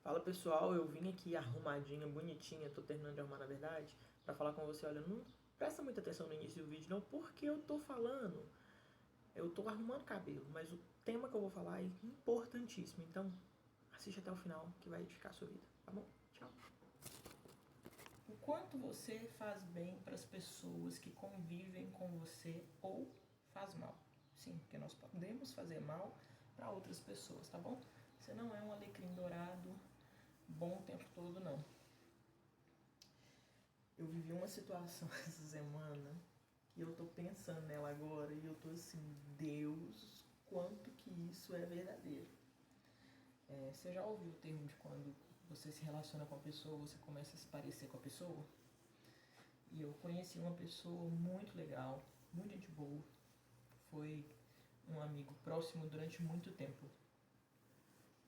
Fala pessoal, eu vim aqui arrumadinha, bonitinha, tô terminando de arrumar na verdade, pra falar com você. Olha, não presta muita atenção no início do vídeo não, porque eu tô falando, eu tô arrumando cabelo, mas o tema que eu vou falar é importantíssimo, então assiste até o final que vai edificar a sua vida, tá bom? Tchau. O quanto você faz bem para as pessoas que convivem com você ou faz mal? Sim, porque nós podemos fazer mal para outras pessoas, tá bom? Você não é um alecrim dourado bom o tempo todo, não. Eu vivi uma situação essa semana que eu tô pensando nela agora e eu tô assim, Deus, quanto que isso é verdadeiro. Você já ouviu o termo de quando você se relaciona com a pessoa, você começa a se parecer com a pessoa? E eu conheci uma pessoa muito legal, muito gente boa, foi um amigo próximo durante muito tempo.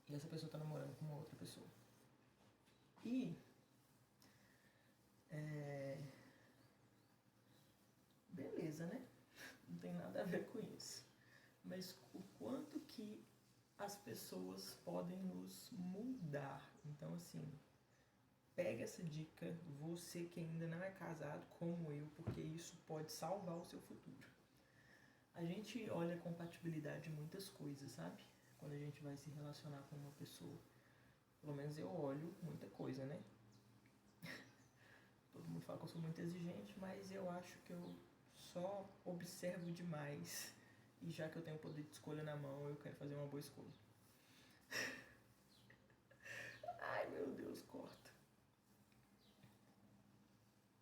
E essa pessoa tá namorando com uma outra pessoa. E beleza, né? Não tem nada a ver com isso. Mas o quanto que as pessoas podem nos mudar. Então, assim, pega essa dica, você que ainda não é casado como eu, porque isso pode salvar o seu futuro. A gente olha a compatibilidade de muitas coisas, sabe? Quando a gente vai se relacionar com uma pessoa. Pelo menos eu olho muita coisa, né? Todo mundo fala que eu sou muito exigente, mas eu acho que eu só observo demais. E já que eu tenho o poder de escolha na mão, eu quero fazer uma boa escolha. Ai, meu Deus, corta.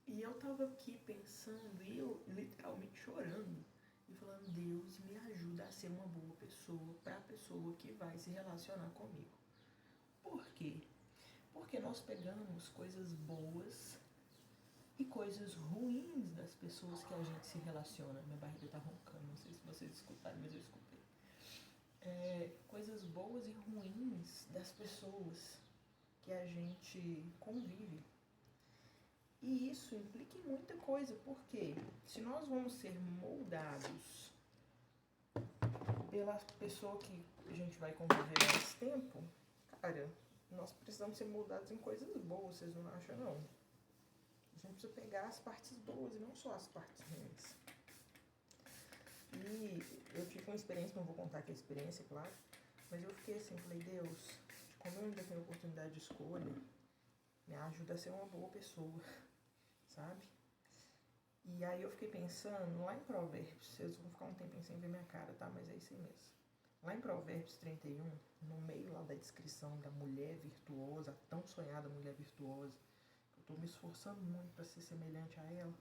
E eu tava aqui pensando, e eu literalmente chorando, e falando, Deus, me ajuda a ser uma boa pessoa para a pessoa que vai se relacionar comigo. Por quê? Porque nós pegamos coisas boas e coisas ruins das pessoas que a gente se relaciona. Minha barriga tá roncando, não sei se vocês escutaram, mas eu escutei. Coisas boas e ruins das pessoas que a gente convive. E isso implica em muita coisa, porque se nós vamos ser moldados pela pessoa que a gente vai conviver mais tempo, cara, nós precisamos ser moldados em coisas boas, vocês não acham, não? A gente precisa pegar as partes boas e não só as partes ruins. E eu tive uma experiência, não vou contar aqui a experiência, claro, mas eu fiquei assim, falei, Deus, como eu ainda tenho oportunidade de escolha, me ajuda a ser uma boa pessoa, sabe? E aí eu fiquei pensando, lá em Provérbios, vocês vão ficar um tempinho sem ver minha cara, tá? Mas é isso aí mesmo. Lá em Provérbios 31, no meio lá da descrição da mulher virtuosa, a tão sonhada mulher virtuosa, que eu tô me esforçando muito para ser semelhante a ela,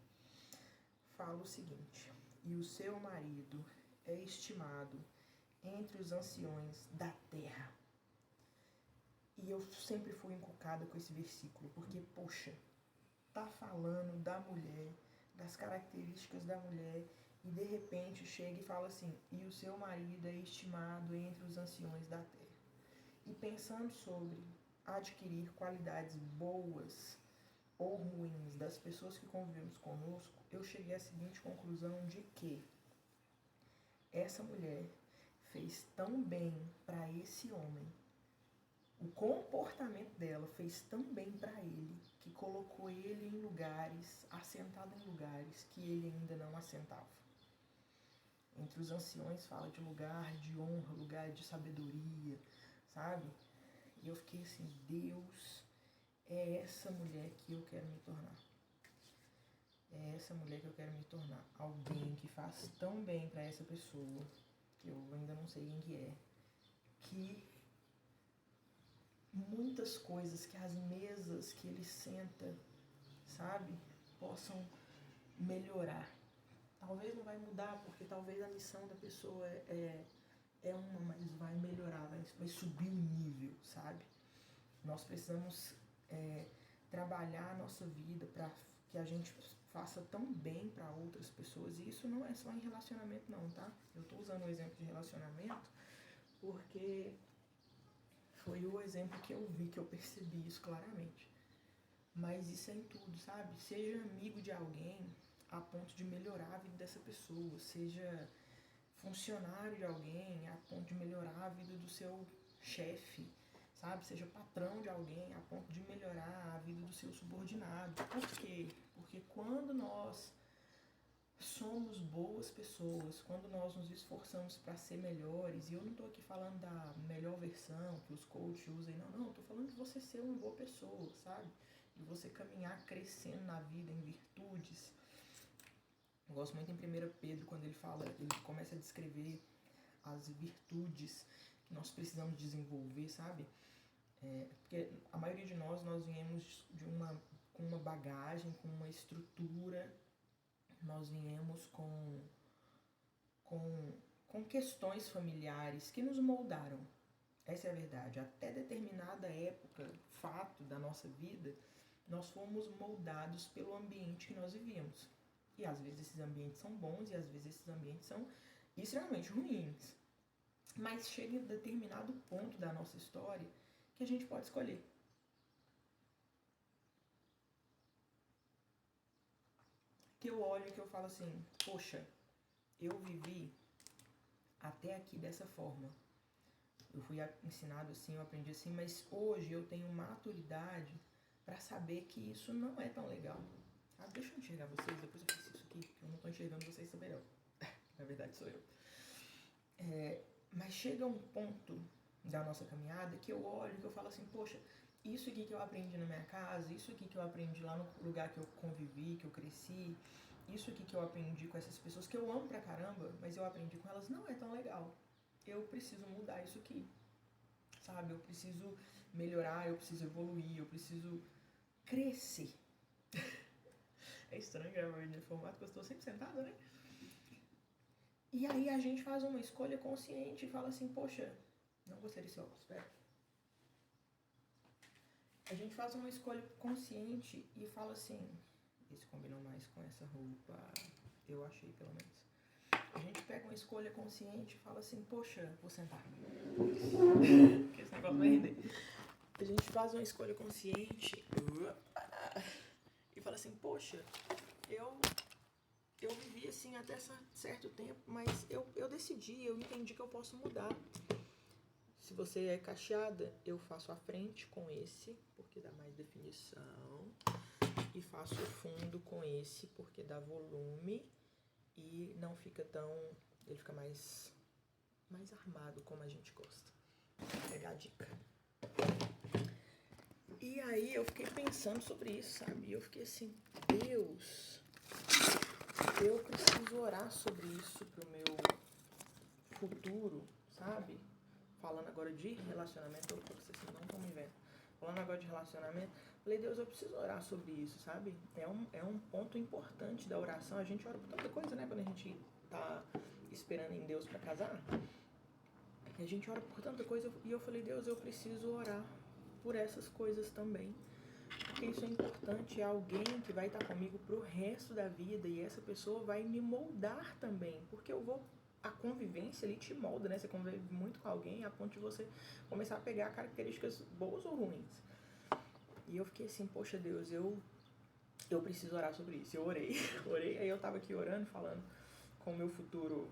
fala o seguinte, e o seu marido é estimado entre os anciões da terra. E eu sempre fui encucada com esse versículo, porque, poxa, tá falando da mulher, das características da mulher, e de repente chega e fala assim, e o seu marido é estimado entre os anciões da terra. E pensando sobre adquirir qualidades boas ou ruins das pessoas que convivemos conosco, eu cheguei à seguinte conclusão de que essa mulher fez tão bem para esse homem, o comportamento dela fez tão bem para ele, que colocou ele em lugares, assentado em lugares que ele ainda não assentava. Entre os anciões fala de lugar de honra, lugar de sabedoria, sabe? E eu fiquei assim, Deus, é essa mulher que eu quero me tornar. É essa mulher que eu quero me tornar. Alguém que faz tão bem para essa pessoa, que eu ainda não sei quem que é, que muitas coisas, que as mesas que ele senta, sabe, possam melhorar. Talvez não vai mudar, porque talvez a missão da pessoa é uma, mas vai melhorar, vai subir o nível, sabe? Nós precisamos trabalhar a nossa vida para que a gente faça tão bem para outras pessoas. E isso não é só em relacionamento não, tá? Eu tô usando o exemplo de relacionamento porque foi o exemplo que eu vi, que eu percebi isso claramente. Mas isso é em tudo, sabe? Seja amigo de alguém a ponto de melhorar a vida dessa pessoa. Seja funcionário de alguém a ponto de melhorar a vida do seu chefe. sabe? Seja patrão de alguém a ponto de melhorar a vida do seu subordinado. Por quê? Porque quando nós somos boas pessoas, quando nós nos esforçamos para ser melhores, e eu não estou aqui falando da melhor versão que os coaches usam, não, estou falando de você ser uma boa pessoa, sabe? De você caminhar crescendo na vida em virtudes. Eu gosto muito em 1 Pedro, quando ele começa a descrever as virtudes que nós precisamos desenvolver, sabe? Porque a maioria de nós viemos com uma bagagem, com uma estrutura, nós viemos com questões familiares que nos moldaram. Essa é a verdade. Até determinada época, fato da nossa vida, nós fomos moldados pelo ambiente que nós vivíamos. E às vezes esses ambientes são bons e às vezes esses ambientes são extremamente ruins. Mas chega em determinado ponto da nossa história que a gente pode escolher. Que eu olho e que eu falo assim, poxa, eu vivi até aqui dessa forma. Eu fui ensinado assim, eu aprendi assim, mas hoje eu tenho maturidade para saber que isso não é tão legal. Ah, deixa eu enxergar vocês, depois eu faço isso aqui, que eu não estou enxergando vocês saberão. Na verdade sou eu. Mas chega um ponto da nossa caminhada que eu olho e que eu falo assim, poxa, isso aqui que eu aprendi na minha casa, isso aqui que eu aprendi lá no lugar que eu convivi, que eu cresci, isso aqui que eu aprendi com essas pessoas que eu amo pra caramba, mas eu aprendi com elas, não é tão legal. Eu preciso mudar isso aqui, sabe? Eu preciso melhorar, eu preciso evoluir, eu preciso crescer. É estranho gravar vídeo no formato que eu estou sempre sentada, né? E aí a gente faz uma escolha consciente e fala assim, poxa, não gostei desse óculos, espera. A gente faz uma escolha consciente e fala assim, esse combinou mais com essa roupa, eu achei pelo menos. A gente pega uma escolha consciente e fala assim, poxa, vou sentar. Porque esse negócio vai render. A gente faz uma escolha consciente e fala assim, poxa, eu vivi assim até certo tempo, mas eu decidi, eu entendi que eu posso mudar. Se você é cacheada, eu faço a frente com esse, porque dá mais definição. E faço o fundo com esse, porque dá volume e não fica tão... Ele fica mais armado, como a gente gosta. Vou pegar a dica. E aí eu fiquei pensando sobre isso, sabe? E eu fiquei assim, Deus, eu preciso orar sobre isso pro meu futuro, sabe? Falando agora de relacionamento, vocês não estão me vendo. Falando agora de relacionamento, falei, Deus, eu preciso orar sobre isso, sabe? É um ponto importante da oração. A gente ora por tanta coisa, né? Quando a gente tá esperando em Deus pra casar. A gente ora por tanta coisa. E eu falei, Deus, eu preciso orar por essas coisas também. Porque isso é importante. É alguém que vai estar comigo pro resto da vida. E essa pessoa vai me moldar também. Porque a convivência ali te molda, né? Você convive muito com alguém a ponto de você começar a pegar características boas ou ruins. E eu fiquei assim, poxa Deus, eu preciso orar sobre isso. Eu orei, aí eu tava aqui orando, falando com o meu futuro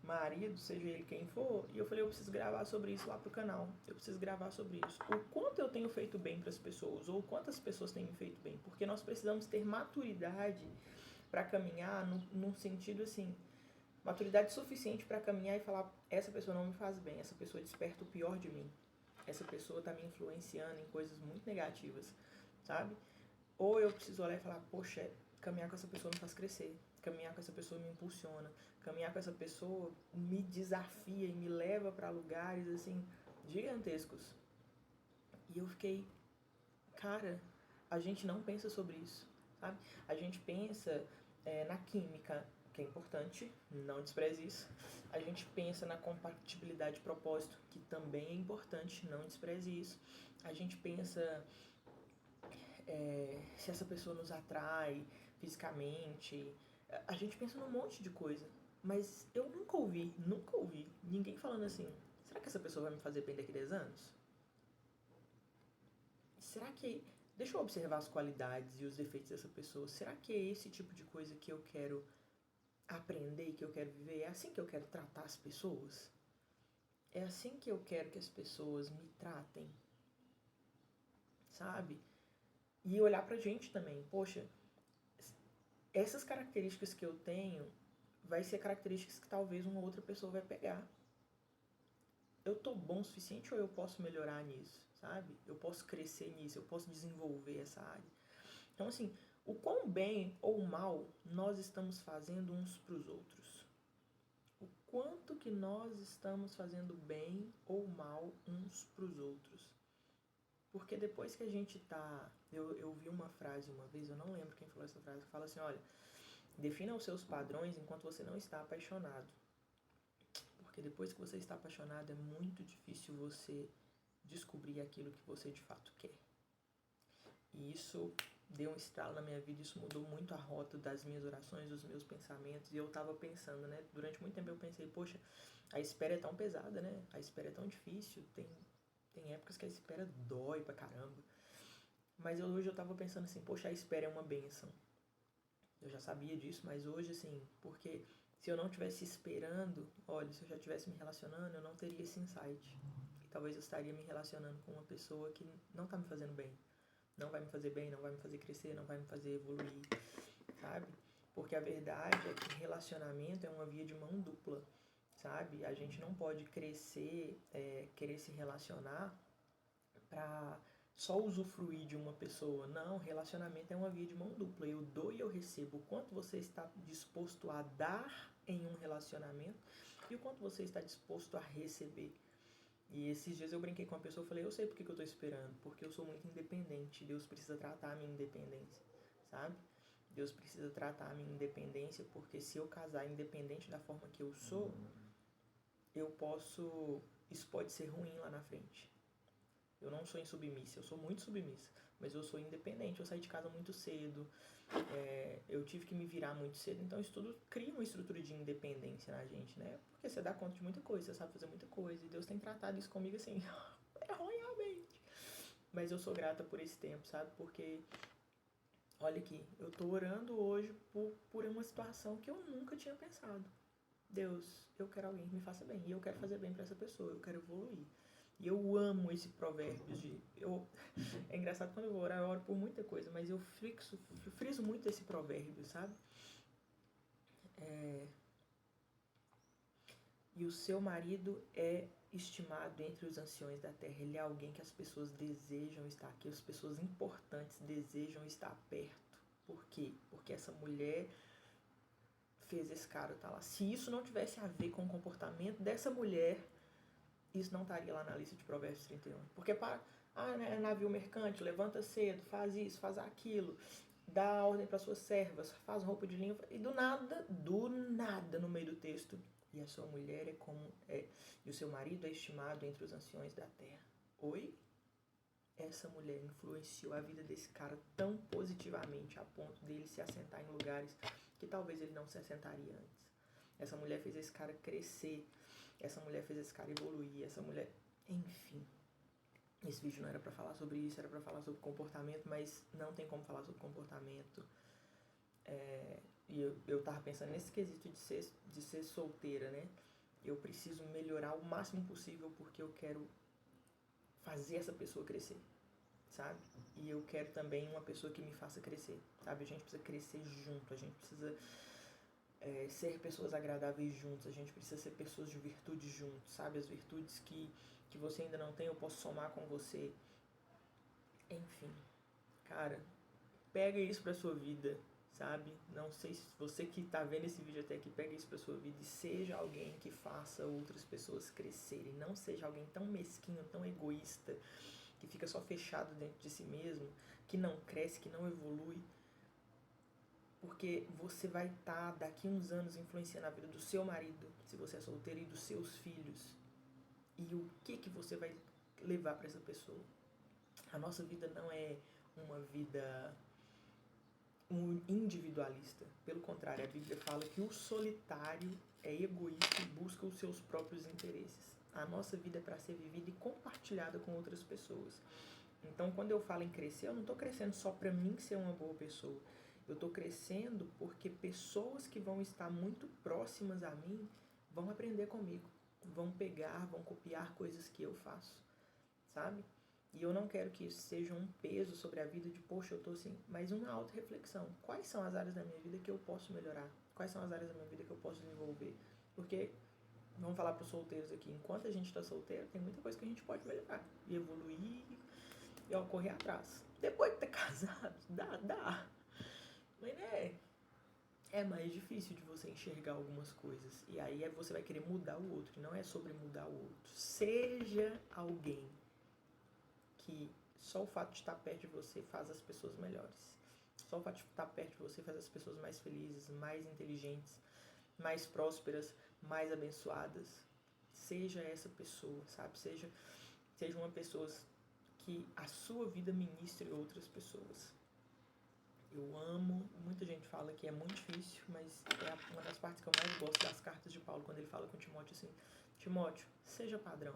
marido, seja ele quem for, e eu falei, eu preciso gravar sobre isso lá pro canal. Eu preciso gravar sobre isso. O quanto eu tenho feito bem pras pessoas, ou quantas pessoas têm me feito bem. Porque nós precisamos ter maturidade pra caminhar num sentido assim, maturidade suficiente para caminhar e falar, essa pessoa não me faz bem, essa pessoa desperta o pior de mim, essa pessoa tá me influenciando em coisas muito negativas, sabe? Ou eu preciso olhar e falar, poxa, caminhar com essa pessoa me faz crescer, caminhar com essa pessoa me impulsiona, caminhar com essa pessoa me desafia e me leva para lugares assim gigantescos. E eu fiquei, cara, a gente não pensa sobre isso, sabe? A gente pensa na química, que é importante, não despreze isso. A gente pensa na compatibilidade de propósito, que também é importante, não despreze isso. A gente pensa se essa pessoa nos atrai fisicamente. A gente pensa num monte de coisa. Mas eu nunca ouvi ninguém falando assim, será que essa pessoa vai me fazer bem daqui a 10 anos? Será que... Deixa eu observar as qualidades e os defeitos dessa pessoa. Será que é esse tipo de coisa que eu quero aprender e que eu quero viver? É assim que eu quero tratar as pessoas? É assim que eu quero que as pessoas me tratem, sabe? E olhar pra gente também. Poxa, essas características que eu tenho vai ser características que talvez uma outra pessoa vai pegar. Eu tô bom o suficiente ou eu posso melhorar nisso, sabe? Eu posso crescer nisso, eu posso desenvolver essa área. Então, assim, o quão bem ou mal nós estamos fazendo uns pros outros. O quanto que nós estamos fazendo bem ou mal uns pros outros. Porque depois que a gente tá... Eu vi uma frase uma vez, eu não lembro quem falou essa frase, que fala assim, olha, defina os seus padrões enquanto você não está apaixonado. Porque depois que você está apaixonado, é muito difícil você descobrir aquilo que você de fato quer. E isso deu um estralo na minha vida, isso mudou muito a rota das minhas orações, dos meus pensamentos. E eu tava pensando, né? Durante muito tempo eu pensei, poxa, a espera é tão pesada, né? A espera é tão difícil, tem épocas que a espera dói pra caramba. Mas hoje eu tava pensando assim, poxa, a espera é uma bênção. Eu já sabia disso, mas hoje, assim, porque se eu não estivesse esperando, olha, se eu já estivesse me relacionando, eu não teria esse insight. E talvez eu estaria me relacionando com uma pessoa que não tá me fazendo bem. Não vai me fazer bem, não vai me fazer crescer, não vai me fazer evoluir, sabe? Porque a verdade é que relacionamento é uma via de mão dupla, sabe? A gente não pode crescer, querer se relacionar pra só usufruir de uma pessoa. Não, relacionamento é uma via de mão dupla. Eu dou e eu recebo. O quanto você está disposto a dar em um relacionamento e o quanto você está disposto a receber. E esses dias eu brinquei com uma pessoa e falei, eu sei por que eu tô esperando. Porque eu sou muito independente. Deus precisa tratar a minha independência, sabe? Deus precisa tratar a minha independência, porque se eu casar independente da forma que eu sou, eu posso... Isso pode ser ruim lá na frente. Eu não sou insubmissa, eu sou muito submissa, mas eu sou independente, eu saí de casa muito cedo, eu tive que me virar muito cedo, então isso tudo cria uma estrutura de independência na gente, né? Porque você dá conta de muita coisa, você sabe fazer muita coisa, e Deus tem tratado isso comigo assim, erroneamente. Mas eu sou grata por esse tempo, sabe? Porque, olha aqui, eu tô orando hoje por uma situação que eu nunca tinha pensado. Deus, eu quero alguém que me faça bem, e eu quero fazer bem pra essa pessoa, eu quero evoluir. E eu amo esse provérbio é engraçado quando eu vou orar, eu oro por muita coisa, mas eu friso muito esse provérbio, sabe? E o seu marido é estimado entre os anciões da terra. Ele é alguém que as pessoas desejam estar, que as pessoas importantes desejam estar perto. Por quê? Porque essa mulher fez esse cara estar lá. Se isso não tivesse a ver com o comportamento dessa mulher, isso não estaria lá na lista de Provérbios 31. Porque né, navio mercante, levanta cedo, faz isso, faz aquilo, dá ordem para suas servas, faz roupa de linho, e do nada, no meio do texto, e a sua mulher é como e o seu marido é estimado entre os anciões da terra. Oi? Essa mulher influenciou a vida desse cara tão positivamente a ponto dele se assentar em lugares que talvez ele não se assentaria antes. Essa mulher fez esse cara crescer. Essa mulher fez esse cara evoluir. Essa mulher... Enfim. Esse vídeo não era pra falar sobre isso, era pra falar sobre comportamento, mas não tem como falar sobre comportamento. E eu tava pensando nesse quesito de ser solteira, né? Eu preciso melhorar o máximo possível porque eu quero fazer essa pessoa crescer, sabe? E eu quero também uma pessoa que me faça crescer, sabe? A gente precisa crescer junto, a gente precisa ser pessoas agradáveis juntos, a gente precisa ser pessoas de virtude juntos, sabe? As virtudes que você ainda não tem, eu posso somar com você. Enfim, cara, pega isso pra sua vida, sabe? Não sei se você que tá vendo esse vídeo até aqui, pega isso pra sua vida e seja alguém que faça outras pessoas crescerem. Não seja alguém tão mesquinho, tão egoísta, que fica só fechado dentro de si mesmo, que não cresce, que não evolui. Porque você vai estar daqui uns anos influenciando a vida do seu marido, se você é solteiro, e dos seus filhos. E o que você vai levar para essa pessoa? A nossa vida não é uma vida individualista. Pelo contrário, a Bíblia fala que o solitário é egoísta e busca os seus próprios interesses. A nossa vida é para ser vivida e compartilhada com outras pessoas. Então, quando eu falo em crescer, eu não estou crescendo só para mim ser uma boa pessoa. Eu estou crescendo porque pessoas que vão estar muito próximas a mim vão aprender comigo. vão pegar, vão copiar coisas que eu faço, sabe? E eu não quero que isso seja um peso sobre a vida de, poxa, eu tô assim, mas uma auto-reflexão. Quais são as áreas da minha vida que eu posso melhorar? Quais são as áreas da minha vida que eu posso desenvolver? Porque, vamos falar para os solteiros aqui, enquanto a gente está solteiro, tem muita coisa que a gente pode melhorar e evoluir e correr atrás. Depois de ter casado, dá. Mas, né, é mais difícil de você enxergar algumas coisas. E aí você vai querer mudar o outro. E não é sobre mudar o outro. Seja alguém que só o fato de estar perto de você faz as pessoas melhores. Só o fato de estar perto de você faz as pessoas mais felizes, mais inteligentes, mais prósperas, mais abençoadas. Seja essa pessoa, sabe? Seja uma pessoa que a sua vida ministre outras pessoas. Eu amo, muita gente fala que é muito difícil, mas é uma das partes que eu mais gosto das cartas de Paulo, quando ele fala com Timóteo assim, Timóteo, seja padrão,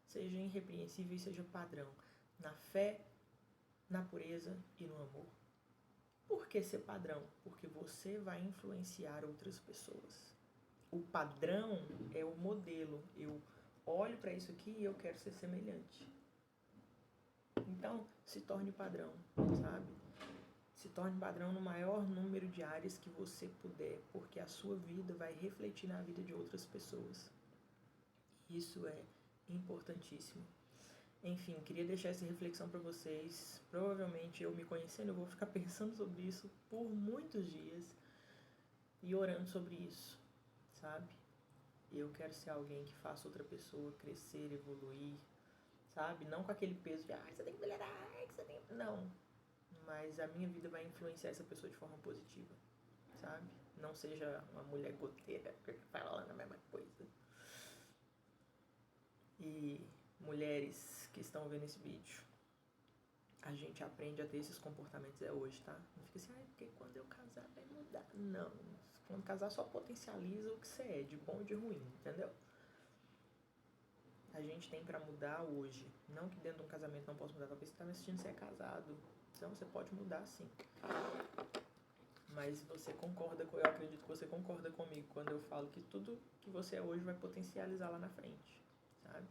seja irrepreensível e seja padrão, na fé, na pureza e no amor. Por que ser padrão? Porque você vai influenciar outras pessoas. O padrão é o modelo, eu olho para isso aqui e eu quero ser semelhante. Então, se torne padrão, sabe? Se torne padrão no maior número de áreas que você puder, porque a sua vida vai refletir na vida de outras pessoas. Isso é importantíssimo. Enfim, queria deixar essa reflexão para vocês. Provavelmente eu me conhecendo, eu vou ficar pensando sobre isso por muitos dias e orando sobre isso, sabe? Eu quero ser alguém que faça outra pessoa crescer, evoluir, sabe? Não com aquele peso de, você tem que melhorar, você tem que... Não. Mas a minha vida vai influenciar essa pessoa de forma positiva, sabe? Não seja uma mulher goteira que fala a mesma coisa. E mulheres que estão vendo esse vídeo, a gente aprende a ter esses comportamentos hoje, tá? Não fica assim, porque quando eu casar vai mudar. Não, quando casar só potencializa o que você é, de bom e de ruim, entendeu? A gente tem pra mudar hoje. Não que dentro de um casamento não possa mudar, talvez você tá me assistindo, você é casado. Então você pode mudar sim. Mas você concorda, eu acredito que você concorda comigo quando eu falo que tudo que você é hoje vai potencializar lá na frente, sabe?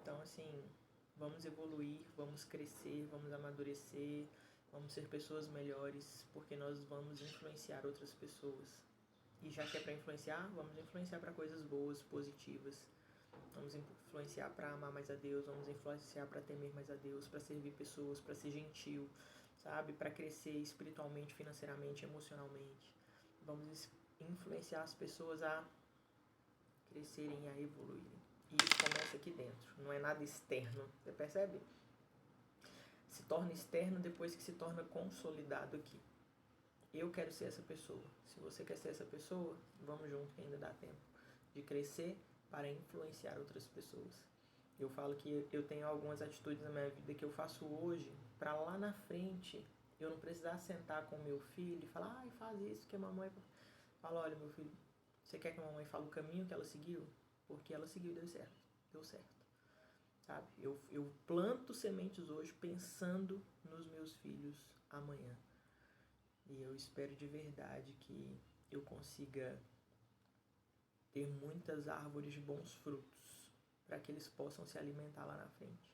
Então assim, vamos evoluir, vamos crescer, vamos amadurecer, vamos ser pessoas melhores, porque nós vamos influenciar outras pessoas. E já que é pra influenciar, vamos influenciar para coisas boas, positivas. Vamos influenciar para amar mais a Deus, vamos influenciar para temer mais a Deus, para servir pessoas, para ser gentil, sabe? Para crescer espiritualmente, financeiramente, emocionalmente. Vamos influenciar as pessoas a crescerem e a evoluírem. E isso começa aqui dentro, não é nada externo, você percebe? Se torna externo depois que se torna consolidado aqui. Eu quero ser essa pessoa. Se você quer ser essa pessoa, vamos junto que ainda dá tempo de crescer para influenciar outras pessoas. Eu falo que eu tenho algumas atitudes na minha vida que eu faço hoje para lá na frente eu não precisar sentar com meu filho e falar, faz isso que a mamãe... Fala, olha meu filho, você quer que a mamãe fale o caminho que ela seguiu? Porque ela seguiu e deu certo. Sabe? Eu planto sementes hoje pensando nos meus filhos amanhã. E eu espero de verdade que eu consiga ter muitas árvores de bons frutos para que eles possam se alimentar lá na frente,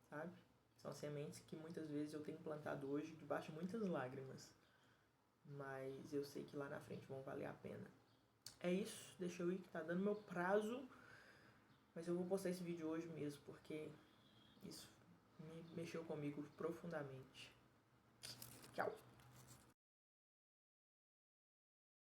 sabe? São sementes que muitas vezes eu tenho plantado hoje debaixo de muitas lágrimas, mas eu sei que lá na frente vão valer a pena. É isso, deixa eu ir que tá dando meu prazo, mas eu vou postar esse vídeo hoje mesmo porque isso me mexeu comigo profundamente.